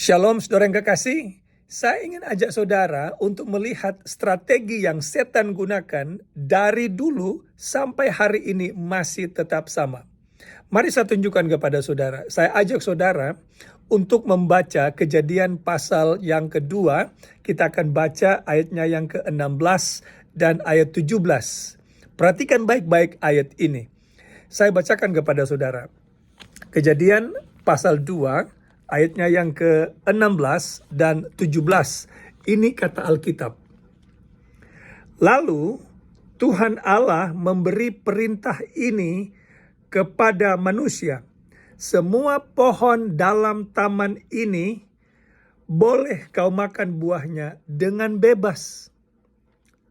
Shalom saudara yang kekasih, saya ingin ajak saudara untuk melihat strategi yang setan gunakan dari dulu sampai hari ini masih tetap sama. Mari saya tunjukkan kepada saudara. Saya ajak saudara untuk membaca Kejadian pasal yang kedua. Kita akan baca ayatnya yang ke-16 dan ayat 17. Perhatikan baik-baik ayat ini. Saya bacakan kepada saudara. Kejadian pasal 2 ayatnya yang ke-16 dan 17. Ini kata Alkitab. Lalu Tuhan Allah memberi perintah ini kepada manusia. Semua pohon dalam taman ini boleh kau makan buahnya dengan bebas.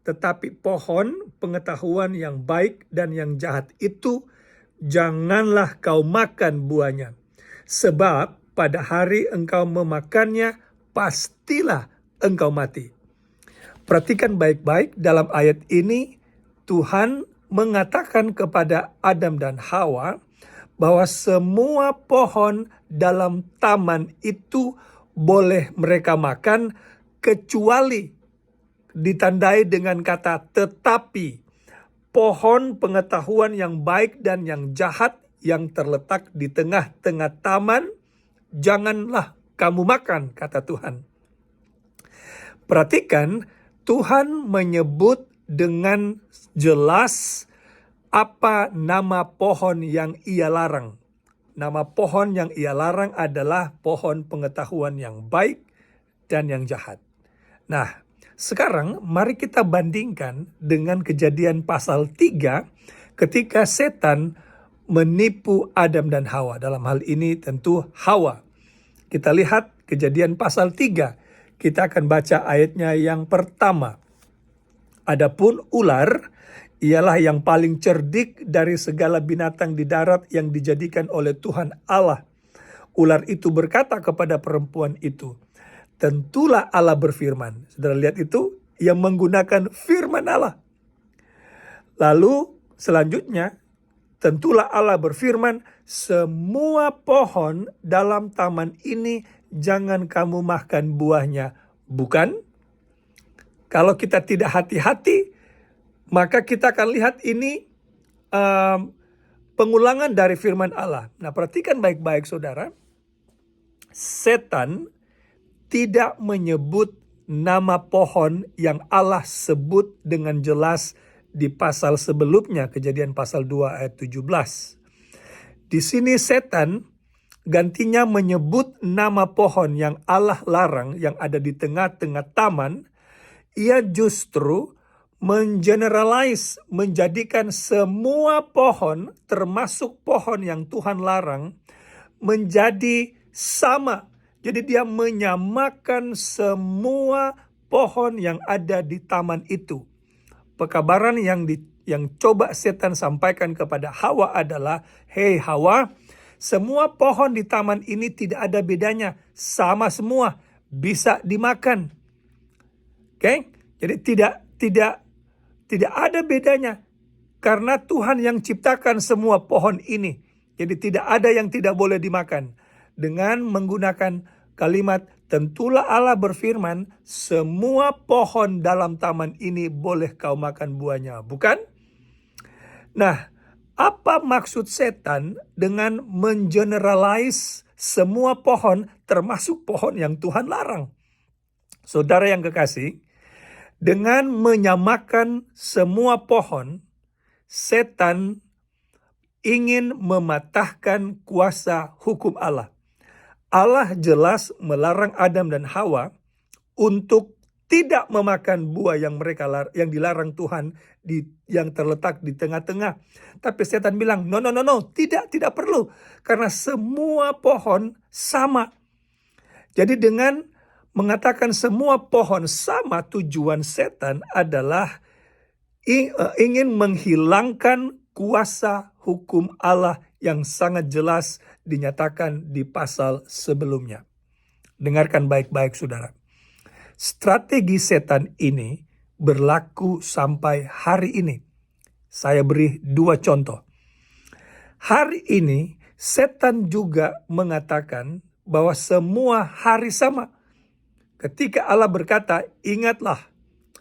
Tetapi pohon pengetahuan yang baik dan yang jahat itu janganlah kau makan buahnya. Sebab pada hari engkau memakannya, pastilah engkau mati. Perhatikan baik-baik dalam ayat ini, Tuhan mengatakan kepada Adam dan Hawa bahwa semua pohon dalam taman itu boleh mereka makan, kecuali ditandai dengan kata tetapi. Pohon pengetahuan yang baik dan yang jahat yang terletak di tengah-tengah taman, janganlah kamu makan, kata Tuhan. Perhatikan, Tuhan menyebut dengan jelas apa nama pohon yang ia larang. Nama pohon yang ia larang adalah pohon pengetahuan yang baik dan yang jahat. Nah, sekarang mari kita bandingkan dengan Kejadian pasal 3 ketika setan menipu Adam dan Hawa. Dalam hal ini tentu Hawa. Kita lihat Kejadian pasal 3. Kita akan baca ayatnya yang pertama. Adapun ular ialah yang paling cerdik dari segala binatang di darat yang dijadikan oleh Tuhan Allah. Ular itu berkata kepada perempuan itu, tentulah Allah berfirman. Saudara lihat itu, yang menggunakan firman Allah. Lalu selanjutnya, tentulah Allah berfirman, semua pohon dalam taman ini jangan kamu makan buahnya. Bukan? Kalau kita tidak hati-hati, maka kita akan lihat ini pengulangan dari firman Allah. Nah, perhatikan baik-baik saudara. Setan tidak menyebut nama pohon yang Allah sebut dengan jelas di pasal sebelumnya, Kejadian pasal 2 ayat 17. Di sini setan gantinya menyebut nama pohon yang Allah larang yang ada di tengah-tengah taman. Ia justru menjadikan semua pohon, termasuk pohon yang Tuhan larang, menjadi sama. Jadi dia menyamakan semua pohon yang ada di taman itu. Pekabaran yang coba setan sampaikan kepada Hawa adalah, hei Hawa, semua pohon di taman ini tidak ada bedanya, sama semua, bisa dimakan. Oke? Jadi tidak ada bedanya karena Tuhan yang ciptakan semua pohon ini. Jadi tidak ada yang tidak boleh dimakan. Dengan menggunakan kalimat, tentulah Allah berfirman, semua pohon dalam taman ini boleh kau makan buahnya. Bukan? Nah, apa maksud setan dengan mengeneralize semua pohon termasuk pohon yang Tuhan larang? Saudara yang kekasih, dengan menyamakan semua pohon, setan ingin mematahkan kuasa hukum Allah. Allah jelas melarang Adam dan Hawa untuk tidak memakan buah yang dilarang Tuhan yang terletak di tengah-tengah. Tapi setan bilang, no, tidak perlu. Karena semua pohon sama. Jadi dengan mengatakan semua pohon sama, tujuan setan adalah ingin menghilangkan kuasa hukum Allah yang sangat jelas dinyatakan di pasal sebelumnya. Dengarkan baik-baik saudara. Strategi setan ini berlaku sampai hari ini. Saya beri 2 contoh. Hari ini setan juga mengatakan bahwa semua hari sama. Ketika Allah berkata, ingatlah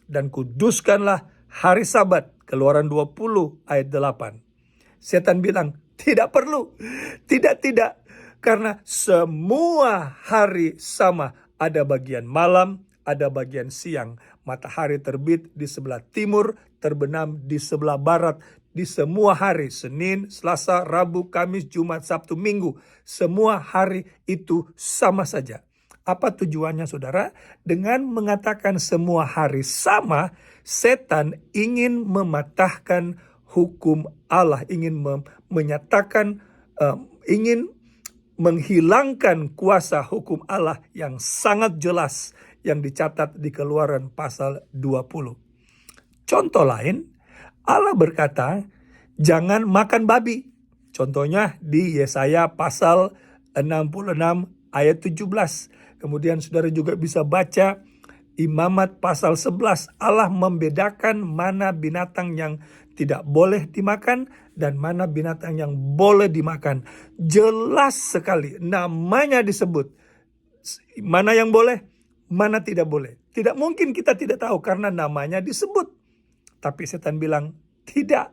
dan kuduskanlah hari Sabat. Keluaran 20 ayat 8. Setan bilang, tidak perlu. Tidak. Karena semua hari sama. Ada bagian malam, ada bagian siang. Matahari terbit di sebelah timur, terbenam di sebelah barat. Di semua hari, Senin, Selasa, Rabu, Kamis, Jumat, Sabtu, Minggu. Semua hari itu sama saja. Apa tujuannya saudara? Dengan mengatakan semua hari sama, setan ingin mematahkan hukum Allah, ingin menyatakan, ingin menghilangkan kuasa hukum Allah yang sangat jelas yang dicatat di Keluaran pasal 20. Contoh lain, Allah berkata, jangan makan babi. Contohnya di Yesaya pasal 66 ayat 17. Kemudian saudara juga bisa baca Imamat pasal 11. Allah membedakan mana binatang yang tidak boleh dimakan dan mana binatang yang boleh dimakan. Jelas sekali namanya disebut. Mana yang boleh, mana tidak boleh. Tidak mungkin kita tidak tahu karena namanya disebut. Tapi setan bilang, tidak.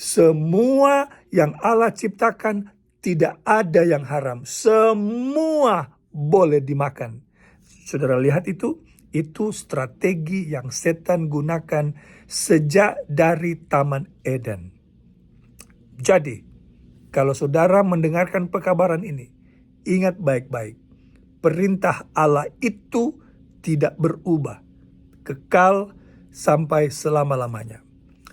Semua yang Allah ciptakan tidak ada yang haram. Semua boleh dimakan. Saudara lihat itu strategi yang setan gunakan sejak dari Taman Eden. Jadi, kalau saudara mendengarkan pekabaran ini, ingat baik-baik. Perintah Allah itu tidak berubah, kekal sampai selama-lamanya.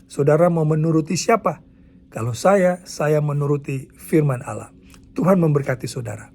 Saudara mau menuruti siapa? Kalau saya menuruti firman Allah. Tuhan memberkati saudara.